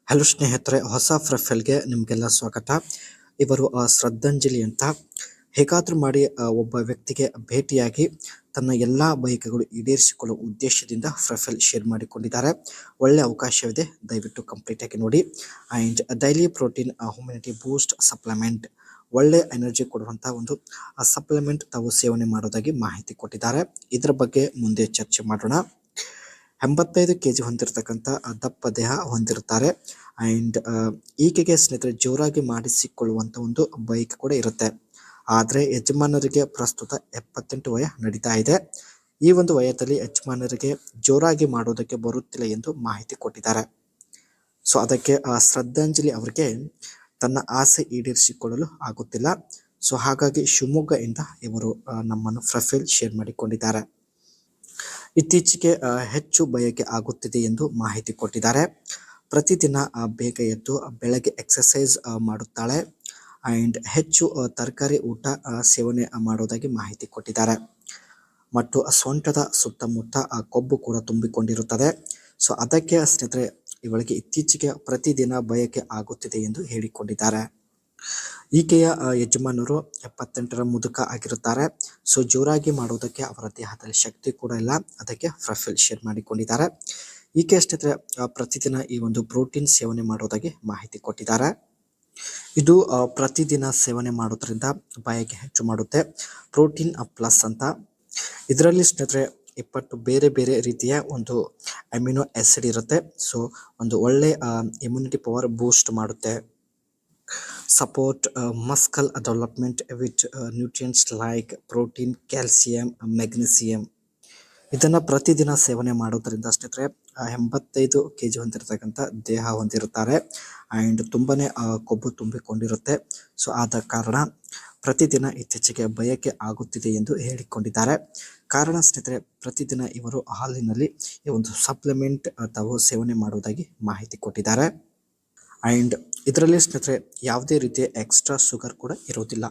Hello ಸ್ನೇಹಿತರೆ, ಹೊಸ ಪ್ರೊಫೈಲ್ಗೆ ನಿಮಗೆಲ್ಲ ಸ್ವಾಗತ. ಇವರು ಶ್ರದ್ಧಾಂಜಲಿ ಅಂತ ಹೇಗಾದರೂ ಮಾಡಿ ಒಬ್ಬ ವ್ಯಕ್ತಿಗೆ ಭೇಟಿಯಾಗಿ ತನ್ನ ಎಲ್ಲ ಬಯಕೆಗಳು ಈಡೇರಿಸಿಕೊಳ್ಳುವ ಉದ್ದೇಶದಿಂದ ಪ್ರೊಫೈಲ್ ಶೇರ್ ಮಾಡಿಕೊಂಡಿದ್ದಾರೆ. ಒಳ್ಳೆ ಅವಕಾಶವಿದೆ, ದಯವಿಟ್ಟು ಕಂಪ್ಲೀಟ್ ಆಗಿ ನೋಡಿ. And daily protein immunity Boost supplement, ಒಳ್ಳೆ ಎನರ್ಜಿ ಕೊಡುವಂಥ ಒಂದು ಸಪ್ಲಿಮೆಂಟ್ ತಾವು ಸೇವನೆ ಮಾಡೋದಾಗಿ ಮಾಹಿತಿ ಕೊಟ್ಟಿದ್ದಾರೆ. ಇದರ ಬಗ್ಗೆ ಮುಂದೆ ಚರ್ಚೆ ಮಾಡೋಣ. 85 kg ಹೊಂದಿರತಕ್ಕಂಥ ದಪ್ಪ ದೇಹ ಹೊಂದಿರುತ್ತಾರೆ. ಆ್ಯಂಡ್ ಈಕೆಗೆ ಸ್ನೇಹಿತರೆ ಜೋರಾಗಿ ಮಾಡಿಸಿಕೊಳ್ಳುವಂಥ ಒಂದು ಬೈಕ್ ಕೂಡ ಇರುತ್ತೆ. ಆದರೆ ಯಜಮಾನರಿಗೆ ಪ್ರಸ್ತುತ 78 ವಯ ನಡೀತಾ ಇದೆ. ಈ ಒಂದು ವಯದಲ್ಲಿ ಯಜಮಾನರಿಗೆ ಜೋರಾಗಿ ಮಾಡೋದಕ್ಕೆ ಬರುತ್ತಿಲ್ಲ ಎಂದು ಮಾಹಿತಿ ಕೊಟ್ಟಿದ್ದಾರೆ. ಸೊ ಅದಕ್ಕೆ ಶ್ರದ್ಧಾಂಜಲಿ ಅವರಿಗೆ ತನ್ನ ಆಸೆ ಈಡೇರಿಸಿಕೊಳ್ಳಲು ಆಗುತ್ತಿಲ್ಲ. ಸೊ ಹಾಗಾಗಿ ಶಿವಮೊಗ್ಗದಿಂದ ಇವರು ನಮ್ಮನ್ನು ಪ್ರೊಫೈಲ್ ಶೇರ್ ಮಾಡಿಕೊಂಡಿದ್ದಾರೆ. ಇತ್ತೀಚೆಗೆ ಹೆಚ್ಚು ಬಯಕೆ ಆಗುತ್ತಿದೆ ಎಂದು ಮಾಹಿತಿ ಕೊಟ್ಟಿದ್ದಾರೆ. ಪ್ರತಿದಿನ ಬೇಗ ಎದ್ದು ಬೆಳಗ್ಗೆ ಎಕ್ಸಸೈಸ್ ಮಾಡುತ್ತಾಳೆ. ಆ್ಯಂಡ್ ಹೆಚ್ಚು ತರಕಾರಿ ಊಟ ಸೇವನೆ ಮಾಡೋದಾಗಿ ಮಾಹಿತಿ ಕೊಟ್ಟಿದ್ದಾರೆ. ಮತ್ತು ಸೊಂಟದ ಸುತ್ತಮುತ್ತ ಕೊಬ್ಬು ಕೂಡ ತುಂಬಿಕೊಂಡಿರುತ್ತದೆ. ಸೊ ಅದಕ್ಕೆ ಸ್ನೇಹಿತರೆ ಇವಳಿಗೆ ಇತ್ತೀಚೆಗೆ ಪ್ರತಿದಿನ ಬಯಕೆ ಆಗುತ್ತಿದೆ ಎಂದು ಹೇಳಿಕೊಂಡಿದ್ದಾರೆ. ಈಕೆಯ ಯಜಮಾನರು 78ರ ಮುದುಕ ಆಗಿರುತ್ತಾರೆ. ಸೊ ಜೋರಾಗಿ ಮಾಡೋದಕ್ಕೆ ಅವರ ದೇಹದಲ್ಲಿ ಶಕ್ತಿ ಕೂಡ ಇಲ್ಲ. ಅದಕ್ಕೆ ಪ್ರೊಫೈಲ್ ಶೇರ್ ಮಾಡಿಕೊಂಡಿದ್ದಾರೆ. ಈಕೆ ಸ್ನೇಹಿತರೆ ಪ್ರತಿದಿನ ಈ ಒಂದು ಪ್ರೋಟೀನ್ ಸೇವನೆ ಮಾಡೋದಾಗಿ ಮಾಹಿತಿ ಕೊಟ್ಟಿದ್ದಾರೆ. ಇದು ಪ್ರತಿದಿನ ಸೇವನೆ ಮಾಡೋದ್ರಿಂದ ಬಯಕೆ ಹೆಚ್ಚು ಮಾಡುತ್ತೆ. ಪ್ರೋಟೀನ್ ಪ್ಲಸ್ ಅಂತ ಇದರಲ್ಲಿ ಸ್ನೇಹಿತರೆ 20 ಬೇರೆ ಬೇರೆ ರೀತಿಯ ಒಂದು ಅಮಿನೋ ಆಸಿಡ್ ಇರುತ್ತೆ. ಸೊ ಒಂದು ಒಳ್ಳೆ ಇಮ್ಯುನಿಟಿ ಪವರ್ ಬೂಸ್ಟ್ ಮಾಡುತ್ತೆ. Support muscle development with nutrients like protein, calcium, magnesium. ಇದನ್ನು ಪ್ರತಿದಿನ ಸೇವನೆ ಮಾಡೋದ್ರಿಂದ ಸ್ನೇಹಿತರೆ 85 kg ಹೊಂದಿರತಕ್ಕಂಥ ದೇಹ ಹೊಂದಿರುತ್ತಾರೆ. ಆ್ಯಂಡ್ ತುಂಬಾ ಕೊಬ್ಬು ತುಂಬಿಕೊಂಡಿರುತ್ತೆ. ಸೊ ಆದ ಕಾರಣ ಪ್ರತಿದಿನ ಇತ್ತೀಚೆಗೆ ಬಯಕೆ ಆಗುತ್ತಿದೆ ಎಂದು ಹೇಳಿಕೊಂಡಿದ್ದಾರೆ. ಕಾರಣ ಸ್ನೇಹಿತರೆ ಪ್ರತಿದಿನ ಇವರು ಹಾಲಿನಲ್ಲಿ ಈ ಒಂದು ಸಪ್ಲಿಮೆಂಟ್ ತಾವು ಸೇವನೆ ಮಾಡುವುದಾಗಿ ಮಾಹಿತಿ ಕೊಟ್ಟಿದ್ದಾರೆ. ಆ್ಯಂಡ್ ಇದರಲ್ಲಿ ಸ್ನೇಹಿತರೆ ಯಾವುದೇ ರೀತಿಯ ಎಕ್ಸ್ಟ್ರಾ ಶುಗರ್ ಕೂಡ ಇರೋದಿಲ್ಲ.